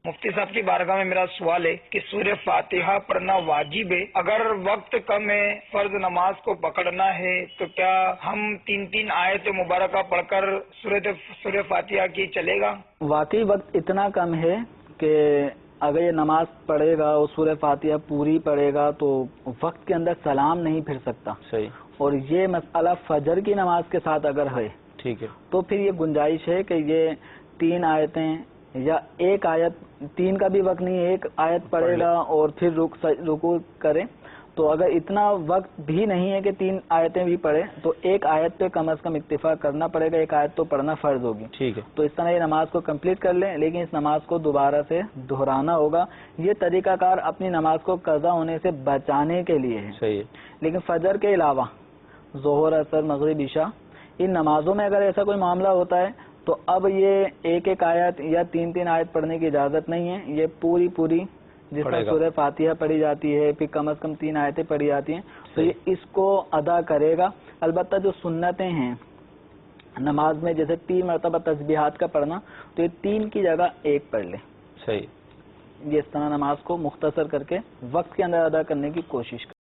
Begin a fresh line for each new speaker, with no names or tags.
مفتی صاحب کی بارگاہ میں میرا سوال ہے کہ سورہ فاتحہ پڑھنا واجب ہے، اگر وقت کم ہے، فرض نماز کو پکڑنا ہے، تو کیا ہم 3 آیت مبارکہ پڑھ کر سورہ فاتحہ کی چلے گا؟
واقعی وقت اتنا کم ہے کہ اگر یہ نماز پڑھے گا اور سورہ فاتحہ پوری پڑھے گا تو وقت کے اندر سلام نہیں پھر سکتا.
صحیح.
اور یہ مسئلہ فجر کی نماز کے ساتھ اگر ہے
ٹھیک ہے
تو پھر یہ گنجائش ہے کہ یہ 3 آیتیں یا ایک آیت، 3 کا بھی وقت نہیں ہے، ایک آیت پڑھے گا اور پھر رکوع کرے. تو اگر اتنا وقت بھی نہیں ہے کہ 3 آیتیں بھی پڑھے تو ایک آیت پہ کم از کم اتفاق کرنا پڑے گا، ایک آیت تو پڑھنا فرض ہوگی.
ٹھیک ہے.
تو اس طرح یہ نماز کو کمپلیٹ کر لیں، لیکن اس نماز کو دوبارہ سے دہرانا ہوگا. یہ طریقہ کار اپنی نماز کو قضا ہونے سے بچانے کے لیے ہے.
صحیح ہے.
لیکن فجر کے علاوہ ظہر، عصر، مغرب، عشاء، ان نمازوں میں اگر ایسا کوئی معاملہ ہوتا ہے تو اب یہ ایک آیت یا 3 آیت پڑھنے کی اجازت نہیں ہے. یہ پوری جس میں سورہ فاتحہ پڑھی جاتی ہے، پھر کم از کم 3 آیتیں پڑھی جاتی ہیں، تو یہ اس کو ادا کرے گا. البتہ جو سنتیں ہیں نماز میں، جیسے 3 مرتبہ تسبیحات کا پڑھنا، تو یہ 3 کی جگہ 1 پڑھ لے.
صحیح.
یہ اس طرح نماز کو مختصر کر کے وقت کے اندر ادا کرنے کی کوشش کرے.